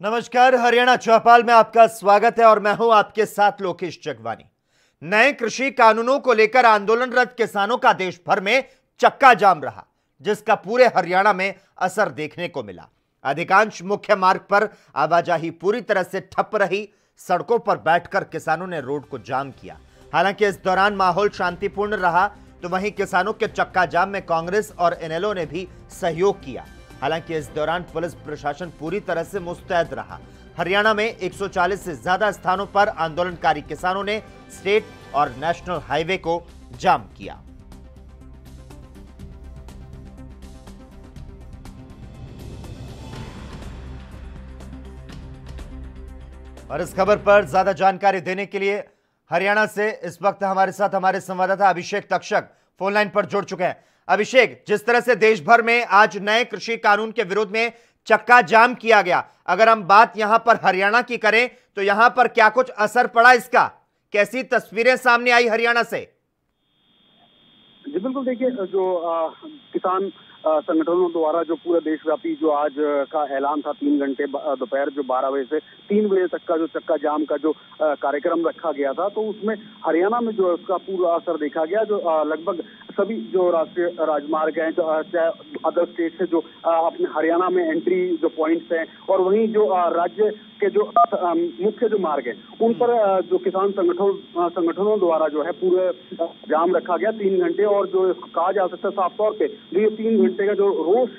नमस्कार, हरियाणा चौपाल में आपका स्वागत है और मैं हूं आपके साथ लोकेश जगवानी। नए कृषि कानूनों को लेकर आंदोलनरत किसानों का देश भर में चक्का जाम रहा, जिसका पूरे हरियाणा में असर देखने को मिला। अधिकांश मुख्य मार्ग पर आवाजाही पूरी तरह से ठप रही। सड़कों पर बैठकर किसानों ने रोड को जाम किया। हालांकि इस दौरान माहौल शांतिपूर्ण रहा, तो वहीं किसानों के चक्का जाम में कांग्रेस और इनेलो ने भी सहयोग किया। हालांकि इस दौरान पुलिस प्रशासन पूरी तरह से मुस्तैद रहा। हरियाणा में 140 से ज्यादा स्थानों पर आंदोलनकारी किसानों ने स्टेट और नेशनल हाईवे को जाम किया। और इस खबर पर ज्यादा जानकारी देने के लिए हरियाणा से इस वक्त हमारे साथ हमारे संवाददाता अभिषेक तक्षक फोन लाइन पर जुड़ चुके हैं। अभिषेक, जिस तरह से देश भर में आज नए कृषि कानून के विरोध में चक्का जाम किया गया, अगर हम बात यहां पर हरियाणा की करें तो यहां पर क्या कुछ असर पड़ा इसका? कैसी तस्वीरें सामने आई हरियाणा से? जी बिल्कुल, देखिए जो किसान संगठनों द्वारा जो पूरे देशव्यापी जो आज का ऐलान था 3 घंटे दोपहर जो 12 बजे से 3 बजे तक का जो चक्का जाम का जो कार्यक्रम रखा गया था, तो उसमें हरियाणा में जो उसका पूरा असर देखा गया। जो लगभग सभी जो राष्ट्रीय राजमार्ग हैं, चाहे अदर स्टेट से जो अपने हरियाणा में एंट्री जो पॉइंट्स हैं, और वहीं जो राज्य के जो मुख्य जो मार्ग हैं, उन पर जो किसान संगठनों द्वारा जो है पूरे जाम रखा गया 3 घंटे। और जो कहा जा सकता है साफ तौर पे जो ये 3 घंटे का जो रोष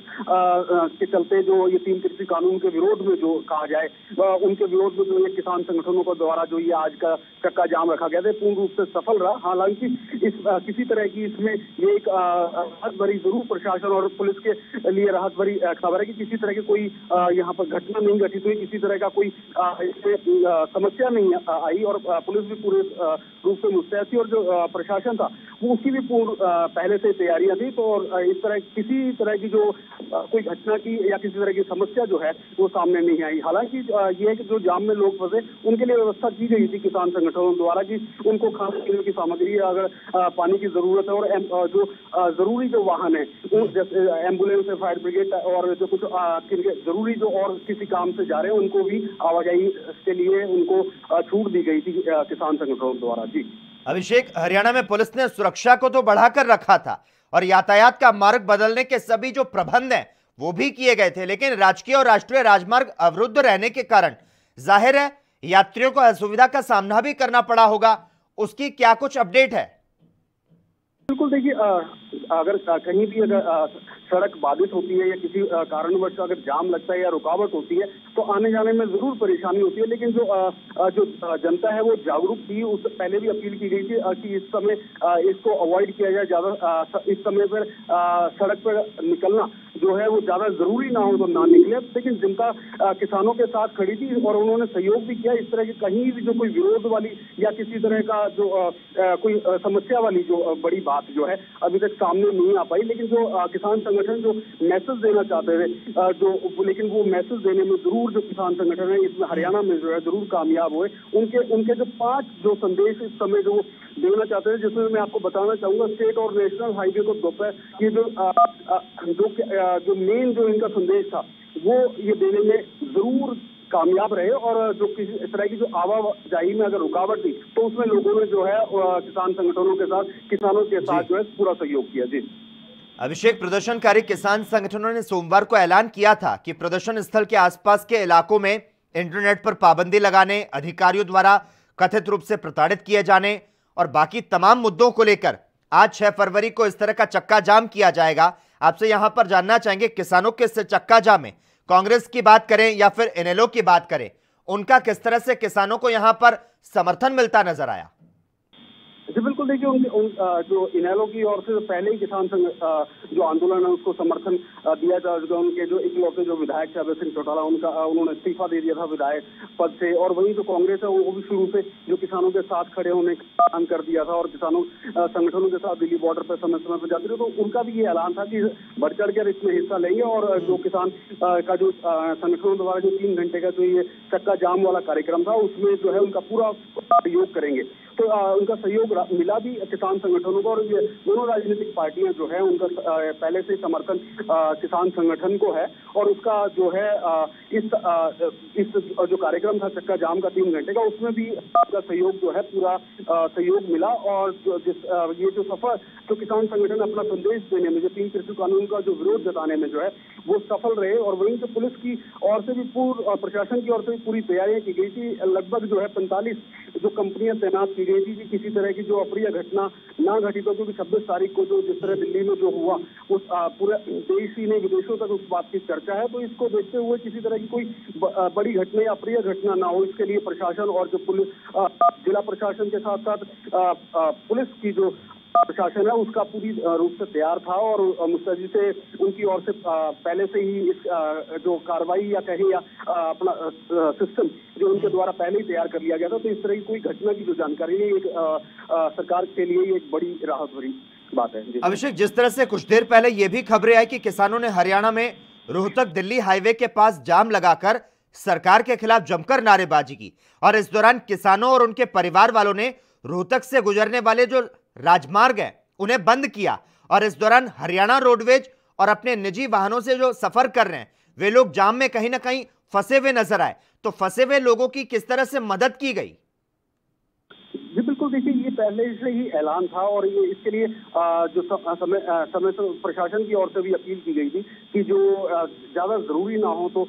के चलते जो ये 3 कृषि कानून के विरोध में जो कहा जाए, उनके विरोध में जो ये किसान संगठनों के द्वारा जो ये आज का चक्का जाम रखा गया था, पूर्ण रूप से सफल रहा। हालांकि इस किसी तरह की इसमें ये एक राहत भरी जरूर प्रशासन और पुलिस के लिए राहत भरी खबर है कि किसी तरह की कोई यहाँ पर घटना नहीं घटित हुई, किसी तरह का कोई समस्या नहीं आई, और पुलिस भी पूरे रूप से मुस्तैद थी, और जो प्रशासन था वो उसकी भी पूर्ण पहले से तैयारियां थी। तो और इस तरह किसी तरह की जो कोई घटना की या किसी तरह की समस्या जो है वो सामने नहीं आई। हालांकि ये है कि जो जाम में लोग फंसे उनके लिए व्यवस्था की गई थी किसान संगठनों द्वारा कि उनको खाने पीने की सामग्री, अगर पानी की जरूरत है, और जो जरूरी जो वाहन है जैसे एम्बुलेंस है, फायर ब्रिगेड, और जो कुछ जरूरी जो और किसी काम से जा रहे हैं उनको भी आवाजाही के लिए उनको छूट दी गई थी किसान संगठनों द्वारा। जी अभिषेक, हरियाणा में पुलिस ने सुरक्षा को तो बढ़ाकर रखा था और यातायात का मार्ग बदलने के सभी जो प्रबंध हैं वो भी किए गए थे, लेकिन राजकीय और राष्ट्रीय राजमार्ग अवरुद्ध रहने के कारण जाहिर है यात्रियों को असुविधा का सामना भी करना पड़ा होगा। उसकी क्या कुछ अपडेट है? बिल्कुल, देखिए अगर कहीं भी अगर सड़क बाधित होती है या किसी कारणवश अगर जाम लगता है या रुकावट होती है तो आने जाने में जरूर परेशानी होती है। लेकिन जो जनता है वो जागरूक थी। उससे पहले भी अपील की गई थी कि इस समय इसको अवॉइड किया जाए, ज्यादा इस समय पर सड़क पर निकलना जो है वो ज्यादा जरूरी ना हो तो ना निकले। लेकिन जनता किसानों के साथ खड़ी थी और उन्होंने सहयोग भी किया। इस तरह की कहीं भी जो कोई विरोध वाली या किसी तरह का जो कोई समस्या वाली जो बड़ी बात जो है अभी तक सामने नहीं आ पाई। लेकिन जो किसान संगठन जो मैसेज देना चाहते थे, लेकिन वो मैसेज देने में जरूर जो किसान संगठन है इसमें हरियाणा में जो है जरूर कामयाब हुए। उनके जो 5 जो संदेश इस समय जो देना चाहते हैं, जिसमें मैं आपको बताना चाहूंगा स्टेट और नेशनल हाईवे को दोपहर ये जो मेन जो इनका संदेश था वो ये देने में जरूर कामयाब रहे। और जो किसी इस तरह की जो आवाजाही में अगर रुकावट थी तो उसमें लोगों ने जो है किसान संगठनों के साथ, किसानों के साथ जो है पूरा सहयोग किया। जी अभिषेक, प्रदर्शनकारी किसान संगठनों ने सोमवार को ऐलान किया था कि प्रदर्शन स्थल के आसपास के इलाकों में इंटरनेट पर पाबंदी लगाने, अधिकारियों द्वारा कथित रूप से प्रताड़ित किए जाने और बाकी तमाम मुद्दों को लेकर आज 6 फरवरी को इस तरह का चक्का जाम किया जाएगा। आपसे यहां पर जानना चाहेंगे, किसानों के इस चक्का जाम में कांग्रेस की बात करें या फिर इनेलो की बात करें, उनका किस तरह से किसानों को यहां पर समर्थन मिलता नजर आया? जी बिल्कुल, देखिए जो इनेलो की ओर से पहले ही किसान संघ जो आंदोलन है उसको समर्थन दिया था। उनके जो इकलौते जो विधायक थे अभय सिंह चौटाला, उन्होंने इस्तीफा दे दिया था विधायक पद से। और वहीं जो कांग्रेस है वो भी शुरू से जो किसानों के साथ खड़े होने का ऐलान कर दिया था और किसानों संगठनों के साथ दिल्ली बॉर्डर पर समय समय पर जाती रही। तो उनका भी ये ऐलान था कि बढ़ चढ़ कर इसमें हिस्सा लेंगे और जो किसान का जो संगठनों द्वारा जो 3 घंटे का जो ये चक्का जाम वाला कार्यक्रम था उसमें जो है उनका पूरा सहयोग करेंगे। तो उनका सहयोग मिला भी किसान संगठनों को, और ये दोनों राजनीतिक पार्टियां जो है उनका पहले से समर्थन किसान संगठन को है। और उसका जो है इस जो कार्यक्रम था चक्का जाम का 3 घंटे का, उसमें भी उनका सहयोग जो है पूरा सहयोग मिला। और ये जो सफर जो किसान संगठन अपना संदेश देने में, जो 3 कृषि कानून का जो विरोध जताने में जो है वो सफल रहे। और वहीं से पुलिस की ओर से भी प्रशासन की ओर से भी पूरी तैयारियां की गई थी। लगभग जो है 45 जो कंपनियां तैनात की गई थी कि किसी तरह की जो अप्रिय घटना ना घटित हो, क्योंकि 26 तारीख को जो जिस तरह दिल्ली में जो हुआ उस पूरे देश ही नहीं विदेशों तक उस बात की चर्चा है। तो इसको देखते हुए किसी तरह की कोई बड़ी घटना या अप्रिय घटना ना हो, इसके लिए प्रशासन और जो पुलिस जिला प्रशासन के साथ साथ पुलिस की जो प्रशासन है उसका पूरी रूप से तैयार था। और मुस्तैदी से उनकी ओर से पहले से ही इस जो कार्रवाई या कहे या अपना सिस्टम जो उनके द्वारा पहले ही तैयार कर लिया गया था। तो इस तरह की कोई घटना की जो जानकारी है एक सरकार के लिए एक बड़ी राहत भरी बात है। अभिषेक, जिस तरह से कुछ देर पहले ये भी खबरें आई कि किसानों ने हरियाणा में रोहतक दिल्ली हाईवे के पास जाम लगाकर सरकार के खिलाफ जमकर नारेबाजी की, और इस दौरान किसानों और उनके परिवार वालों ने रोहतक से गुजरने वाले जो राजमार्ग है उन्हें बंद किया। और इस दौरान हरियाणा रोडवेज और अपने निजी वाहनों से जो सफर कर रहे हैं वे लोग जाम में कहीं ना कहीं फंसे हुए नजर आए। तो फंसे हुए लोगों की किस तरह से मदद की गई? जी बिल्कुल, देखिए ये पहले से ही ऐलान था और ये इसके लिए जो समय से प्रशासन की ओर से भी अपील की गई थी कि जो ज्यादा जरूरी ना हो तो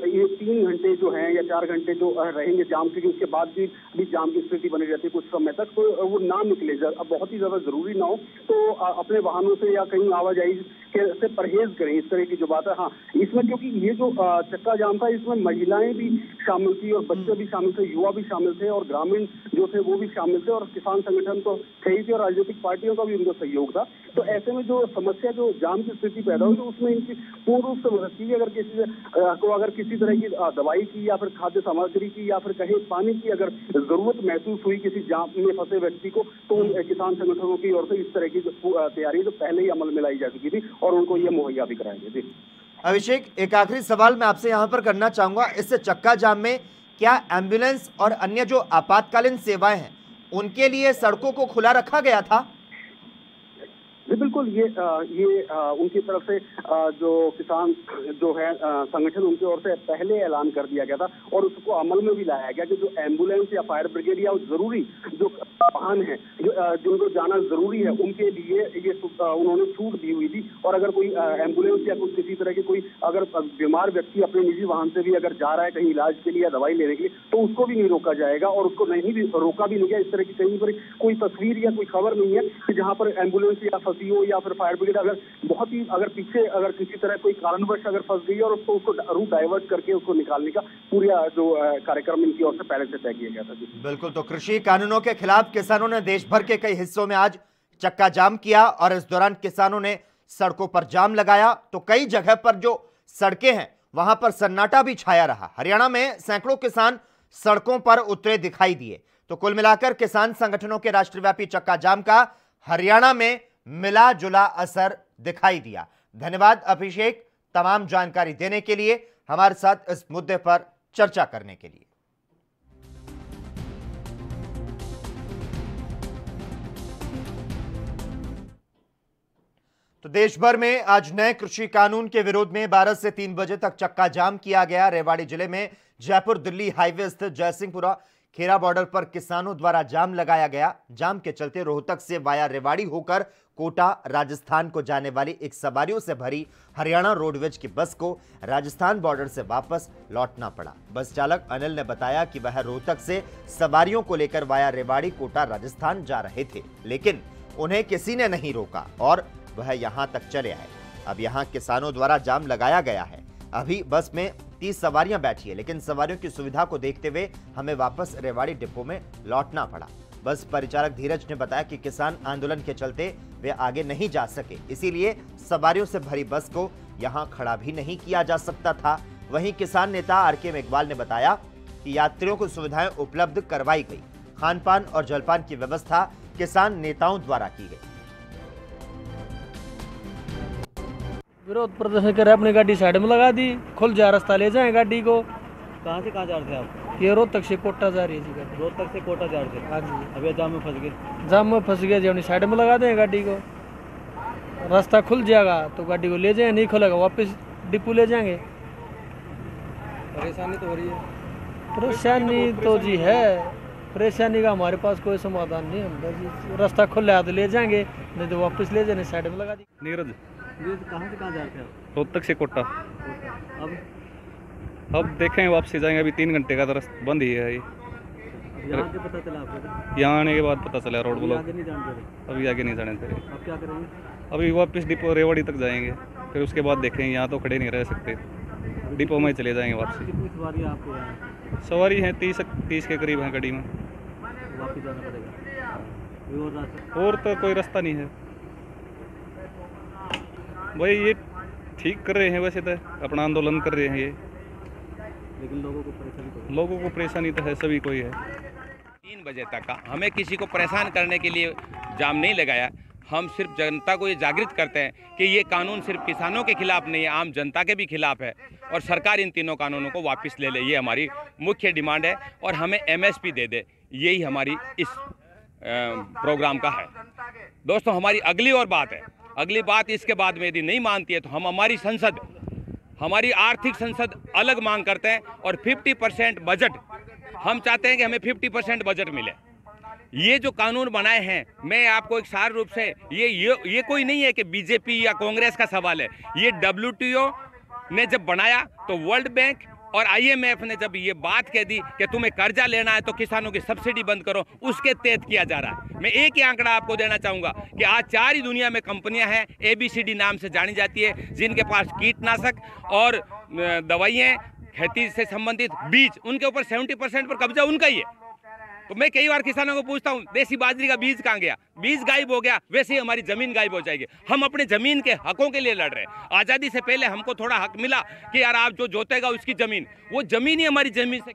ये 3 घंटे जो हैं या 4 घंटे जो रहेंगे जाम, क्योंकि उसके बाद भी जाम की स्थिति बनी रहती है कुछ समय तक, तो वो ना निकले। अब बहुत ही ज्यादा जरूरी ना हो तो अपने वाहनों से या कहीं आवाजाही से परहेज करें, इस तरह की जो बात है। हाँ, इसमें क्योंकि ये जो चक्का जाम था इसमें महिलाएं भी शामिल थी और बच्चे भी शामिल थे, युवा भी शामिल थे और ग्रामीण जो थे वो भी शामिल थे, और किसान संगठन तो थे ही थे और राजनीतिक पार्टियों का भी उनका सहयोग था। तो ऐसे में जो समस्या जो जाम की स्थिति पैदा हुई तो उसमें इनकी पूर्ण रूप से मदद की। अगर किसी तरह की दवाई की या फिर खाद्य सामग्री की या फिर कहीं पानी की अगर जरूरत महसूस हुई किसी जाम में फंसे व्यक्ति को, तो किसान संगठनों की ओर से इस तरह की तैयारी जो पहले ही अमल में लाई जा चुकी थी और उनको ये मुहैया भी कराएंगे। अभिषेक, एक आखिरी सवाल मैं आपसे यहाँ पर करना चाहूंगा, इससे चक्का जाम में क्या एम्बुलेंस और अन्य जो आपातकालीन सेवाएं हैं उनके लिए सड़कों को खुला रखा गया था? जी बिल्कुल, ये उनकी तरफ से जो किसान जो है संगठन उनकी ओर से पहले ऐलान कर दिया गया था और उसको अमल में भी लाया गया कि जो एम्बुलेंस या फायर ब्रिगेड या जरूरी जो वाहन है जिनको जाना जरूरी है उनके लिए ये उन्होंने छूट दी हुई थी। और अगर कोई एम्बुलेंस या कुछ किसी तरह की कोई अगर बीमार व्यक्ति अपने निजी वाहन से भी अगर जा रहा है कहीं इलाज के लिए या दवाई लेने के लिए तो उसको भी नहीं रोका जाएगा और उसको नहीं भी रोका भी नहीं गया। इस तरह की कहीं पर कोई तस्वीर या कोई खबर नहीं है कि जहाँ पर एम्बुलेंस या फंसी हो या फिर फायर ब्रिगेड अगर बहुत ही अगर पीछे अगर किसी तरह कोई कारणवश अगर फंस गई और उसको रूट डाइवर्ट करके उसको निकालने का पूरा जो कार्यक्रम इनकी ओर से पहले से तय किया गया था। बिल्कुल, तो कृषि कानूनों के खिलाफ किसानों ने देश भर के कई हिस्सों में आज चक्का जाम किया और इस दौरान किसानों ने सड़कों पर जाम लगाया। तो कई जगह पर जो सड़कें हैं वहां पर सन्नाटा भी छाया रहा। हरियाणा में सैकड़ों किसान सड़कों पर उतरे दिखाई दिए। तो कुल मिलाकर किसान संगठनों के राष्ट्रव्यापी चक्का जाम का हरियाणा में मिला जुला असर दिखाई दिया। धन्यवाद अभिषेक, तमाम जानकारी देने के लिए, हमारे साथ इस मुद्दे पर चर्चा करने के लिए। तो देश भर में आज नए कृषि कानून के विरोध में 12 से 3 बजे तक चक्का जाम किया गया। रेवाड़ी जिले में जयपुर दिल्ली हाईवे स्थित जयसिंहपुरा खेरा बॉर्डर पर किसानों द्वारा जाम लगाया गया। जाम के चलते रोहतक से वाया रेवाड़ी होकर कोटा राजस्थान को जाने वाली एक सवारियों से भरी हरियाणा रोडवेज की बस को राजस्थान बॉर्डर से वापस लौटना पड़ा। बस चालक अनिल ने बताया कि वह रोहतक से सवारियों को लेकर वाया रेवाड़ी कोटा राजस्थान जा रहे थे, लेकिन उन्हें किसी ने नहीं रोका और वह यहां तक चले आए। अब यहां किसानों द्वारा जाम लगाया गया है। अभी बस में 30 सवारियां बैठी है, लेकिन सवारियों की सुविधा को देखते हुए हमें वापस रेवाड़ी डिपो में लौटना पड़ा। बस परिचालक धीरज ने बताया कि किसान आंदोलन के चलते वे आगे नहीं जा सके, इसीलिए सवारियों से भरी बस को यहां खड़ा भी नहीं किया जा सकता था। वहीं किसान नेता आर.के. मेघवाल ने बताया कि यात्रियों को सुविधाएं उपलब्ध करवाई गई। खान पान और जलपान की व्यवस्था किसान नेताओं द्वारा की गई। विरोध प्रदर्शन कर अपनी गाड़ी साइड में लगा दी, खुल जा रास्ता ले जाए गाड़ी को। कहाँ से कहाँ जा रहे थे आप? ये रोहतक से कोटा जा रही है जी गाड़ी। रोहतक से कोटा जा रहे थे? हाँ जी। अभी जाम में फंस गए? जाम में फंस गया जी, अपनी साइड में लगा देंगे गाड़ी को, रास्ता खुल जाएगा तो गाड़ी को ले जाएंगे, नहीं खुलेगा वापस डिपो ले जाएंगे। परेशानी तो हो रही है? परेशानी तो जी है, परेशानी का हमारे पास कोई समाधान नहीं है जी। रास्ता खुल रहा तो ले जाएंगे, नहीं तो वापस ले जाने साइड में लगा दी। नीरज कहाँ से कहाँ जा रहे हैं? रोहतक से कोटा। अब देखें वापसी जाएंगे, अभी 3 घंटे का तो रास्ता बंद ही है। यहाँ से पता चला आपको? यहाँ आने के बाद पता चला रोड ब्लॉक। आगे नहीं जानते थे? अभी आगे नहीं जाने थे। अब क्या करेंगे? अभी वापस डिपो रेवाड़ी तक जाएंगे, फिर उसके बाद देखेंगे, यहाँ तो खड़े नहीं रह सकते, डिपो में चले जाएंगे वापसी। कितनी सवारी है आपको यहाँ? सवारी हैं 30 के करीब हैं गाड़ी में। वापस जाना पड़ेगा? कोई और रास्ता? और तो कोई रास्ता नहीं है भाई। ये ठीक कर रहे हैं वैसे तो, अपना आंदोलन कर रहे हैं ये, लेकिन लोगों को परेशानी तो है, सभी को ही है। 3 बजे तक का हमें किसी को परेशान करने के लिए जाम नहीं लगाया। हम सिर्फ जनता को ये जागृत करते हैं कि ये कानून सिर्फ किसानों के खिलाफ नहीं है, आम जनता के भी खिलाफ है, और सरकार इन तीनों कानूनों को वापस ले ले, ये हमारी मुख्य डिमांड है, और हमें MSP दे दे, यही हमारी इस प्रोग्राम का है। दोस्तों, हमारी अगली बात इसके बाद में यदि नहीं मानती है तो हम हमारी आर्थिक संसद अलग मांग करते हैं, और 50% बजट हम चाहते हैं कि हमें 50% बजट मिले। ये जो कानून बनाए हैं, मैं आपको एक सार रूप से ये कोई नहीं है कि बीजेपी या कांग्रेस का सवाल है। ये WTO ने जब बनाया तो वर्ल्ड बैंक और IMF ने जब ये बात कह दी कि तुम्हें कर्जा लेना है तो किसानों की सब्सिडी बंद करो, उसके तहत किया जा रहा है। मैं एक ही आंकड़ा आपको देना चाहूँगा कि आज 4 ही दुनिया में कंपनियां हैं, ABCD नाम से जानी जाती है, जिनके पास कीटनाशक और दवाइयाँ, खेती से संबंधित बीज, उनके ऊपर 70% पर कब्जा उनका ही है। तो मैं कई बार किसानों को पूछता हूँ, देसी बाजरी का बीज कहाँ गया? बीज गायब हो गया, वैसे ही हमारी जमीन गायब हो जाएगी। हम अपने जमीन के हकों के लिए लड़ रहे हैं। आज़ादी से पहले हमको थोड़ा हक मिला कि यार आप जो जोतेगा उसकी जमीन, वो जमीन ही हमारी जमीन से।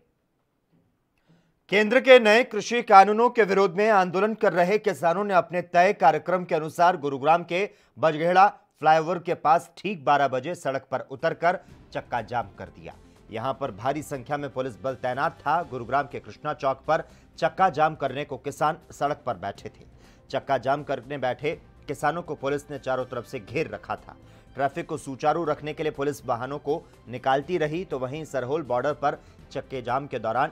केंद्र के नए कृषि कानूनों के विरोध में आंदोलन कर रहे किसानों ने अपने तय कार्यक्रम के अनुसार गुरुग्राम के बजगेड़ा फ्लाईओवर के पास ठीक 12 बजे सड़क पर उतरकर चक्का जाम कर दिया। यहां पर भारी संख्या में पुलिस बल तैनात था। गुरुग्राम के कृष्णा चौक पर चक्का जाम करने को किसान सड़क पर बैठे थे। चक्का जाम करने बैठे किसानों को पुलिस ने चारों तरफ से घेर रखा था। ट्रैफिक को सुचारू रखने के लिए पुलिस वाहनों को निकालती रही, तो वहीं सरहोल बॉर्डर पर चक्के जाम के दौरान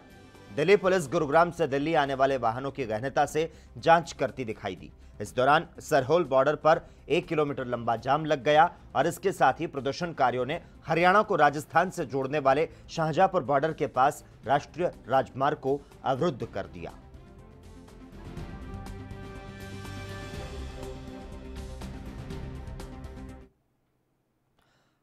दिल्ली पुलिस गुरुग्राम से दिल्ली आने वाले वाहनों की गहनता से जांच करती दिखाई दी। इस दौरान सरहोल बॉर्डर पर 1 किलोमीटर लंबा जाम लग गया और इसके साथ ही प्रदर्शनकारियों ने हरियाणा को राजस्थान से जोड़ने वाले शाहजहांपुर बॉर्डर के पास राष्ट्रीय राजमार्ग को अवरुद्ध कर दिया।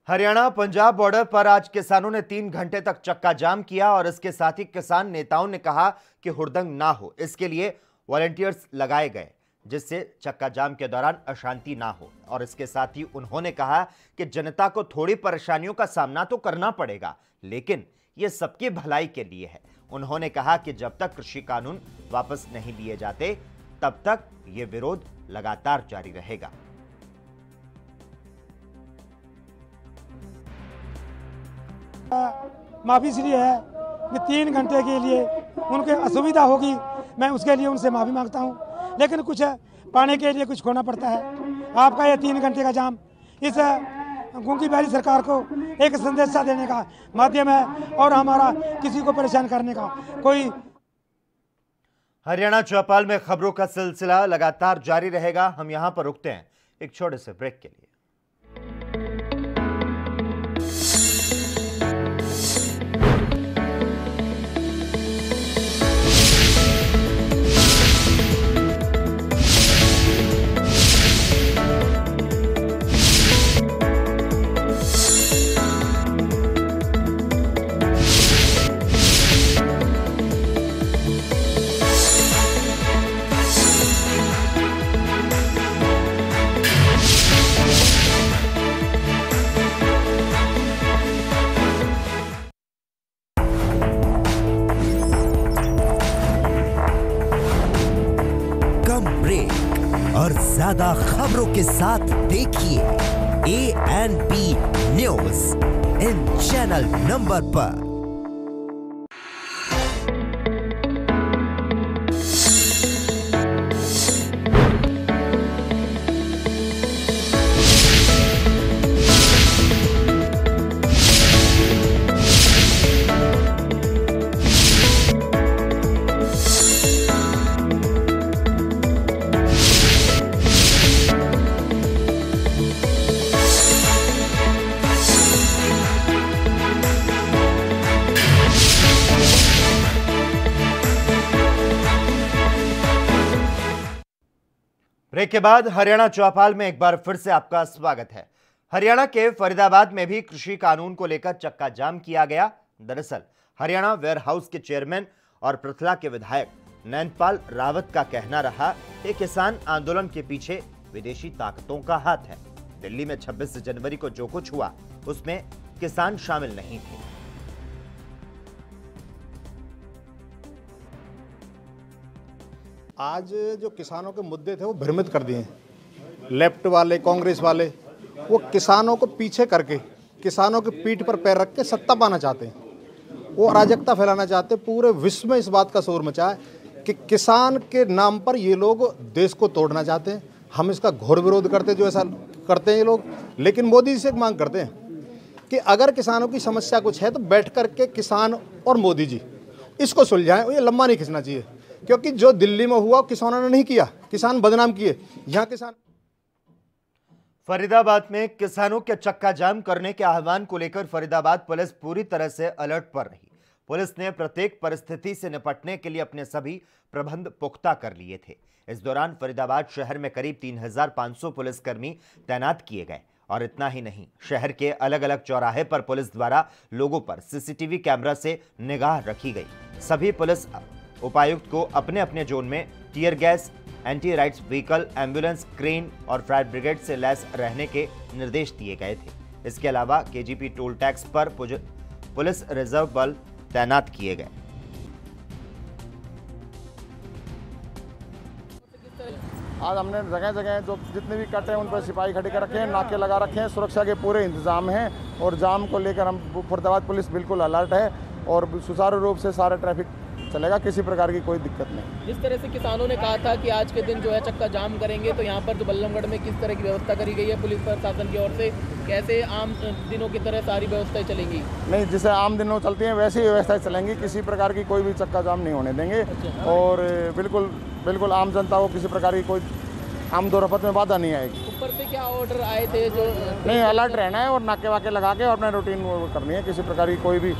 हरियाणा पंजाब बॉर्डर पर आज किसानों ने 3 घंटे तक चक्का जाम किया और इसके साथ ही किसान नेताओं ने कहा कि हुड़दंग ना हो, इसके लिए वॉलंटियर्स लगाए गए जिससे चक्का जाम के दौरान अशांति ना हो। और इसके साथ ही उन्होंने कहा कि जनता को थोड़ी परेशानियों का सामना तो करना पड़ेगा, लेकिन ये सबकी भलाई के लिए है। उन्होंने कहा कि जब तक कृषि कानून वापस नहीं लिए जाते तब तक ये विरोध लगातार जारी रहेगा। माफी इसलिए है कि 3 घंटे के लिए उनके असुविधा होगी, मैं उसके लिए उनसे माफी मांगता हूं, लेकिन कुछ पाने के लिए कुछ खोना पड़ता है। आपका ये 3 घंटे का जाम इस गूंगी बैरी सरकार को एक संदेशा देने का माध्यम है और हमारा किसी को परेशान करने का कोई। हरियाणा चौपाल में खबरों का सिलसिला लगातार जारी रहेगा। हम यहां पर रुकते हैं एक छोटे से ब्रेक के लिए। और ज्यादा खबरों के साथ देखिए ANP news in channel number पर। ब्रेक के बाद हरियाणा चौपाल में एक बार फिर से आपका स्वागत है। हरियाणा के फरीदाबाद में भी कृषि कानून को लेकर चक्का जाम किया गया। दरअसल हरियाणा वेयर हाउस के चेयरमैन और पृथला के विधायक नैनपाल रावत का कहना रहा कि किसान आंदोलन के पीछे विदेशी ताकतों का हाथ है। दिल्ली में 26 जनवरी को जो कुछ हुआ उसमें किसान शामिल नहीं थे। आज जो किसानों के मुद्दे थे वो भ्रमित कर दिए। लेफ्ट वाले, कांग्रेस वाले वो किसानों को पीछे करके किसानों की पीठ पर पैर रख के सत्ता पाना चाहते हैं। वो अराजकता फैलाना चाहते हैं। पूरे विश्व में इस बात का शोर मचा है कि किसान के नाम पर ये लोग देश को तोड़ना चाहते हैं। हम इसका घोर विरोध करते जो ऐसा करते हैं ये लोग। लेकिन मोदी जी से एक मांग करते हैं कि अगर किसानों की समस्या कुछ है तो बैठ करके किसान और मोदी जी इसको सुलझाएं। ये लंबा नहीं खींचना चाहिए, क्योंकि जो दिल्ली में हुआ किसानों ने नहीं किया, किसान बदनाम किए। यहाँ किसान फरीदाबाद में किसानों के चक्का जाम करने के आह्वान को लेकर फरीदाबाद पुलिस पूरी तरह से अलर्ट पर रही। पुलिस ने प्रत्येक परिस्थिति से निपटने के लिए अपने सभी प्रबंध पुख्ता कर लिए थे। इस दौरान फरीदाबाद शहर में करीब 3500 पुलिसकर्मी तैनात किए गए। और इतना ही नहीं, शहर के अलग अलग चौराहे पर पुलिस द्वारा लोगों पर सीसीटीवी कैमरा से निगाह रखी गई। सभी पुलिस उपायुक्त को अपने अपने जोन में tear gas, anti rights vehicle, ambulance, crane और फायर ब्रिगेड से लैस रहने के निर्देश दिए गए थे। इसके अलावा केजीपी टोल टैक्स पर पुलिस रिजर्व बल तैनात किए गए। आज हमने जगह जगह जो जितने भी कट हैं उन पर सिपाही खड़े कर रखे हैं, नाके लगा रखे हैं, सुरक्षा के पूरे इंतजाम हैं। और जाम को लेकर हम फरीदाबाद पुलिस बिल्कुल अलर्ट है और सुचारू रूप से सारा ट्रैफिक चलेगा, किसी प्रकार की कोई दिक्कत नहीं। जिस तरह से किसानों ने कहा था कि आज के दिन जो है चक्का जाम करेंगे, तो यहाँ पर जो बल्लमगढ़ में किस तरह की व्यवस्था करी गई है पुलिस प्रशासन की ओर से? कैसे आम दिनों की तरह सारी व्यवस्थाएं चलेंगी? नहीं, जैसे आम दिनों चलती हैं वैसी ही व्यवस्थाएं चलेंगी। किसी प्रकार की कोई भी चक्का जाम नहीं होने देंगे। और बिल्कुल आम जनता को किसी प्रकार की कोई आम दो रफत में बाधा नहीं आएगी। ऊपर से क्या ऑर्डर आए थे? जो नहीं, अलर्ट रहना है और नाके वाके लगा के और अपना रूटीन करनी है। किसी प्रकार की कोई भी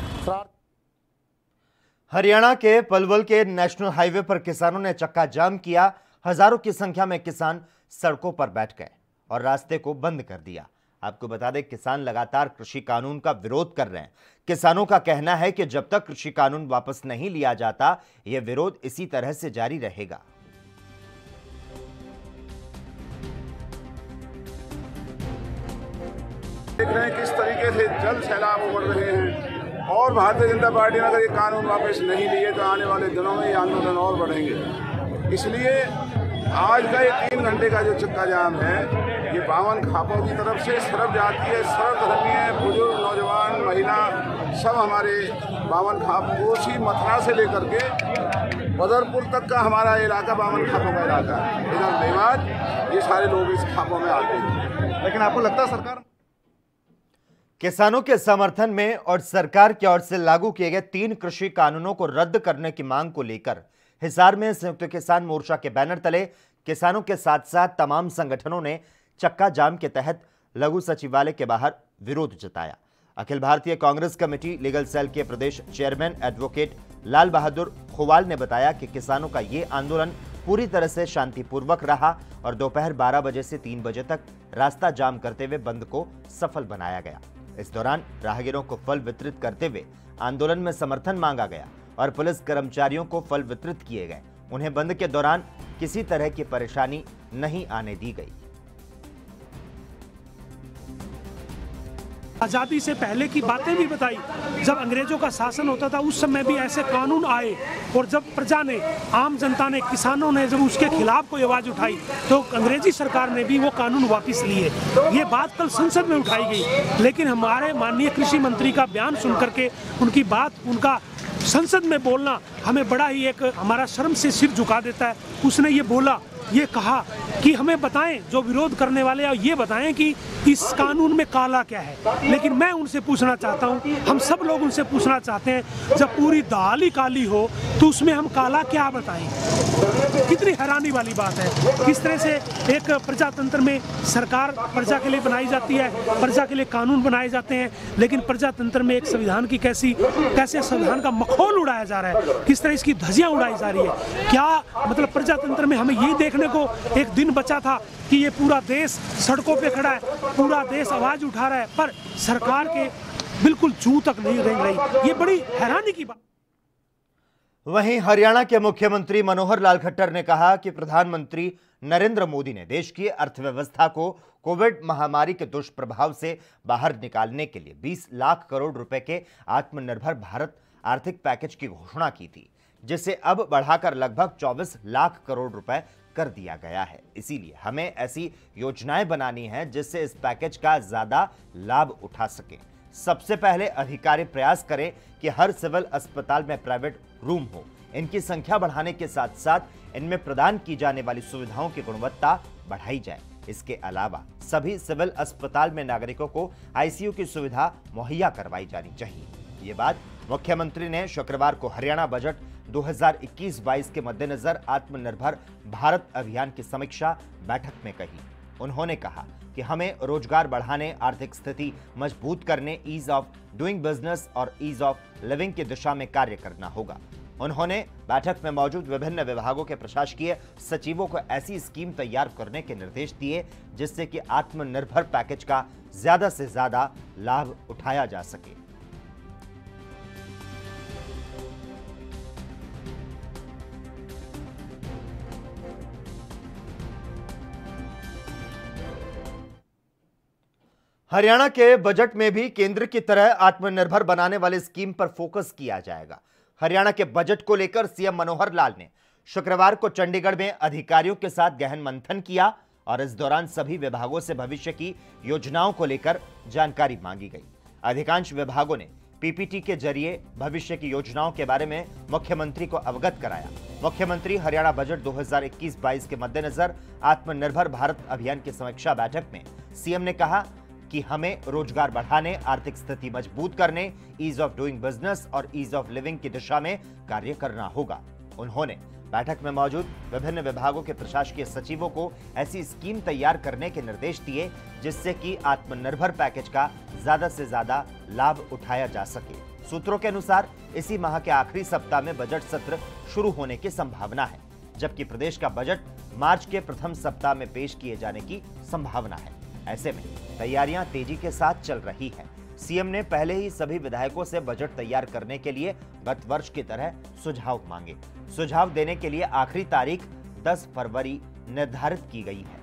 हरियाणा के पलवल के नेशनल हाईवे पर किसानों ने चक्का जाम किया। हजारों की संख्या में किसान सड़कों पर बैठ गए और रास्ते को बंद कर दिया। आपको बता दें, किसान लगातार कृषि कानून का विरोध कर रहे हैं। किसानों का कहना है कि जब तक कृषि कानून वापस नहीं लिया जाता, यह विरोध इसी तरह से जारी रहेगा। देख रहे हैं किस तरीके से जल सैलाब उमड़ रहे हैं। और भारतीय जनता पार्टी ने अगर ये कानून वापस नहीं लिए तो आने वाले दिनों में ये आंदोलन और बढ़ेंगे। इसलिए आज का ये 3 घंटे का जो चक्का जाम है, ये 52 खापों की तरफ से सर्व जातीय, सर्वधर्मीय, बुजुर्ग, नौजवान, महिला सब हमारे 52 खाप कोसी मथुरा से लेकर के बदरपुर तक का हमारा इलाका 52 खापों का इलाका है। इधर मेवात, ये सारे लोग इस खापों में आते हैं। लेकिन आपको लगता है सरकार किसानों के समर्थन में और सरकार की ओर से लागू किए गए 3 कृषि कानूनों को रद्द करने की मांग को लेकर हिसार में संयुक्त किसान मोर्चा के बैनर तले किसानों के साथ साथ तमाम संगठनों ने चक्का जाम के तहत लघु सचिवालय के बाहर विरोध जताया। Akhil Bharatiya Congress committee legal cell के प्रदेश चेयरमैन एडवोकेट लाल बहादुर खुवाल ने बताया कि किसानों का ये आंदोलन पूरी तरह से शांतिपूर्वक रहा और दोपहर 12 बजे से 3 बजे तक रास्ता जाम करते हुए बंद को सफल बनाया गया। इस दौरान राहगीरों को फल वितरित करते हुए आंदोलन में समर्थन मांगा गया और पुलिस कर्मचारियों को फल वितरित किए गए। उन्हें बंद के दौरान किसी तरह की परेशानी नहीं आने दी गई। आज़ादी से पहले की बातें भी बताई। जब अंग्रेजों का शासन होता था उस समय भी ऐसे कानून आए और जब प्रजा ने, आम जनता ने, किसानों ने जब उसके खिलाफ कोई आवाज़ उठाई तो अंग्रेजी सरकार ने भी वो कानून वापस लिए। ये बात कल संसद में उठाई गई, लेकिन हमारे माननीय कृषि मंत्री का बयान सुन करके उनकी बात, उनका संसद में बोलना हमें बड़ा ही एक हमारा शर्म से सिर झुका देता है। उसने ये बोला, ये कहा कि हमें बताएं, जो विरोध करने वाले हैं ये बताएं कि इस कानून में काला क्या है। लेकिन मैं उनसे पूछना चाहता हूं, हम सब लोग उनसे पूछना चाहते हैं, जब पूरी दाल ही काली हो तो उसमें हम काला क्या बताएं? कितनी हैरानी वाली बात है। किस तरह से एक प्रजातंत्र में सरकार प्रजा के लिए बनाई जाती है, प्रजा के लिए कानून बनाए जाते हैं, लेकिन प्रजातंत्र में एक संविधान की कैसे संविधान का मखौल उड़ाया जा रहा है, किस तरह इसकी धज्जियां उड़ाई जा रही है। क्या मतलब प्रजातंत्र में हमें ये देखने को एक दिन बचा था कि ये पूरा देश सड़कों पे खड़ा है, पूरा देश आवाज उठा रहा है, पर सरकार के बिल्कुल जू तक नहीं रेंग रही। ये बड़ी हैरानी की बात। वहीं हरियाणा के मुख्यमंत्री मनोहर लाल खट्टर ने कहा कि प्रधानमंत्री नरेंद्र मोदी ने देश की अर्थव्यवस्था को कोविड महामारी के दुष्प्रभाव से बाहर निकालने के लिए 20 लाख करोड़ रुपए के आत्मनिर्भर भारत आर्थिक पैकेज की घोषणा की थी, जिसे अब बढ़ाकर लगभग 24 लाख करोड़ रुपए कर दिया गया है। इसीलिए हमें ऐसी योजनाएं बनानी है जिससे इस पैकेज का ज्यादा लाभ उठा सके। सबसे पहले अधिकारी प्रयास करें कि हर सिविल अस्पताल में प्राइवेट रूम हो। इनकी संख्या बढ़ाने के साथ साथ इनमें प्रदान की जाने वाली सुविधाओं की गुणवत्ता बढ़ाई जाए। इसके अलावा सभी सिविल अस्पताल में नागरिकों को आईसीयू की सुविधा मुहैया करवाई जानी चाहिए। ये बात मुख्यमंत्री ने शुक्रवार को हरियाणा बजट 2021-22 के मद्देनजर आत्मनिर्भर भारत अभियान की समीक्षा बैठक में कही। उन्होंने कहा कि हमें रोजगार बढ़ाने, आर्थिक स्थिति मजबूत करने, ईज ऑफ डूइंग बिजनेस और ईज ऑफ लिविंग की दिशा में कार्य करना होगा। उन्होंने बैठक में मौजूद विभिन्न विभागों के प्रशासकीय सचिवों को ऐसी स्कीम तैयार करने के निर्देश दिए जिससे कि आत्मनिर्भर पैकेज का ज्यादा से ज्यादा लाभ उठाया जा सके। हरियाणा के बजट में भी केंद्र की तरह आत्मनिर्भर बनाने वाली स्कीम पर फोकस किया जाएगा। हरियाणा के बजट को लेकर सीएम मनोहर लाल ने शुक्रवार को चंडीगढ़ में अधिकारियों के साथ गहन मंथन किया और इस दौरान सभी विभागों से भविष्य की योजनाओं को लेकर जानकारी मांगी गई। अधिकांश विभागों ने पीपीटी के जरिए भविष्य की योजनाओं के बारे में मुख्यमंत्री को अवगत कराया। मुख्यमंत्री हरियाणा बजट 2021-22 के मद्देनजर आत्मनिर्भर भारत अभियान की समीक्षा बैठक में सीएम ने कहा कि हमें रोजगार बढ़ाने, आर्थिक स्थिति मजबूत करने, ईज ऑफ डूइंग बिजनेस और ईज ऑफ लिविंग की दिशा में कार्य करना होगा। उन्होंने बैठक में मौजूद विभिन्न विभागों के प्रशासकीय सचिवों को ऐसी स्कीम तैयार करने के निर्देश दिए जिससे कि आत्मनिर्भर पैकेज का ज्यादा से ज्यादा लाभ उठाया जा सके। सूत्रों के अनुसार इसी माह के आखिरी सप्ताह में बजट सत्र शुरू होने की संभावना है, जबकि प्रदेश का बजट मार्च के प्रथम सप्ताह में पेश किए जाने की संभावना है। ऐसे में तैयारियां तेजी के साथ चल रही हैं। सीएम ने पहले ही सभी विधायकों से बजट तैयार करने के लिए गत वर्ष की तरह सुझाव मांगे। सुझाव देने के लिए आखिरी तारीख 10 फरवरी निर्धारित की गई है।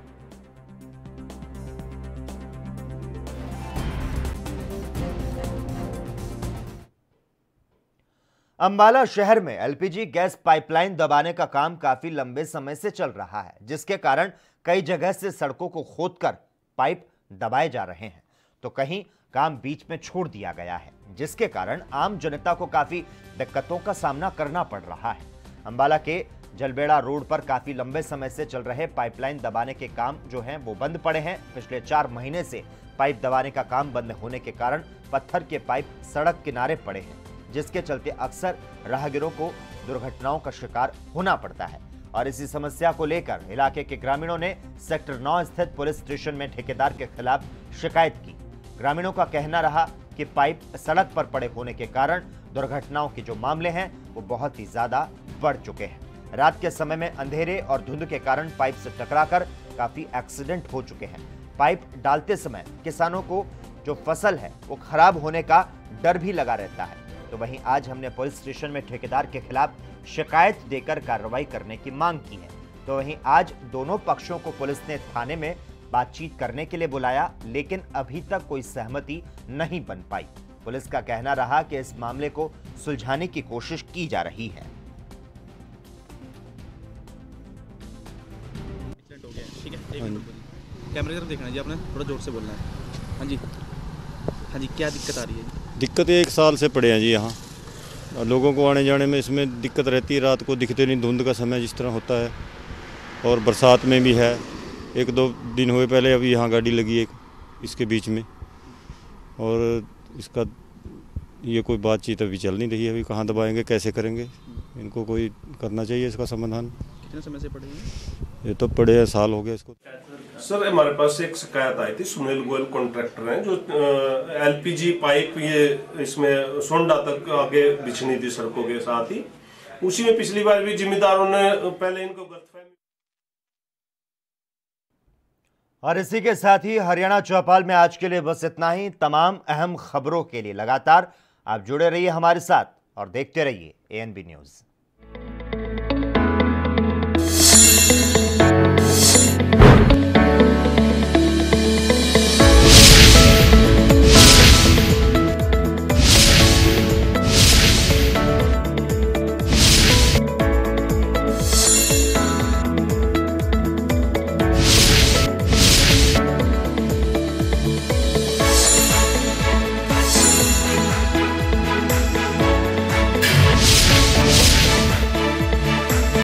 अंबाला शहर में एलपीजी गैस पाइपलाइन दबाने का काम काफी लंबे समय से चल रहा है, जिसके कारण कई जगह से सड़कों को खोदकर पाइप दबाए जा रहे हैं, तो कहीं काम बीच में छोड़ दिया गया है, जिसके कारण आम जनता को काफी दिक्कतों का सामना करना पड़ रहा है। अंबाला के जलबेड़ा रोड पर काफी लंबे समय से चल रहे पाइपलाइन दबाने के काम जो हैं वो बंद पड़े हैं। पिछले 4 महीने से पाइप दबाने का काम बंद होने के कारण पत्थर के पाइप सड़क किनारे पड़े हैं, जिसके चलते अक्सर राहगीरों को दुर्घटनाओं का शिकार होना पड़ता है। और इसी समस्या को लेकर इलाके के ग्रामीणों ने सेक्टर 9 स्थित पुलिस स्टेशन में ठेकेदार के खिलाफ शिकायत की। ग्रामीणों का कहना रहा कि पाइप सड़क पर पड़े होने के कारण दुर्घटनाओं के जो मामले हैं वो बहुत ही ज्यादा बढ़ चुके हैं। रात के समय में अंधेरे और धुंध के कारण पाइप से टकराकर काफी एक्सीडेंट हो चुके हैं। पाइप डालते समय किसानों को जो फसल है वो खराब होने का डर भी लगा रहता है। तो वहीं आज हमने पुलिस स्टेशन में ठेकेदार के खिलाफ शिकायत देकर कार्रवाई करने की मांग की है। तो वहीं आज दोनों पक्षों को पुलिस ने थाने में बातचीत करने के लिए बुलाया, लेकिन अभी तक कोई सहमति नहीं बन पाई। पुलिस का कहना रहा कि इस मामले को सुलझाने की कोशिश की जा रही है। ठीक है, कैमरे की तरफ देखना जी, आपने थोड़ा जोर से बोलना है। हाँ जी, हाँ जी, क्या दिक्कत आ रही है? दिक्कत 1 साल से पड़े हैं जी यहाँ, लोगों को आने जाने में इसमें दिक्कत रहती है। रात को दिखते नहीं, धुंध का समय जिस तरह होता है, और बरसात में भी है। 1-2 दिन हुए पहले अभी यहाँ गाड़ी लगी एक इसके बीच में, और इसका ये कोई बातचीत अभी चल नहीं रही है। अभी कहाँ दबाएंगे, कैसे करेंगे, इनको कोई करना चाहिए इसका समाधान। कितने समय से पड़े हैं? ये तो पड़े हैं, साल हो गए इसको। सर हमारे पास एक शिकायत आई थी, सुनील गोयल कॉन्ट्रैक्टर हैं जो एलपीजी पाइप ये इसमें सोंडा तक आगे बिछनी थी सड़कों के साथ ही, उसी में पिछली बार भी जिम्मेदारों ने पहले इनको गलतफहमी। और इसी के साथ ही हरियाणा चौपाल में आज के लिए बस इतना ही। तमाम अहम खबरों के लिए लगातार आप जुड़े रहिए हमारे साथ और देखते रहिए एएनबी न्यूज़।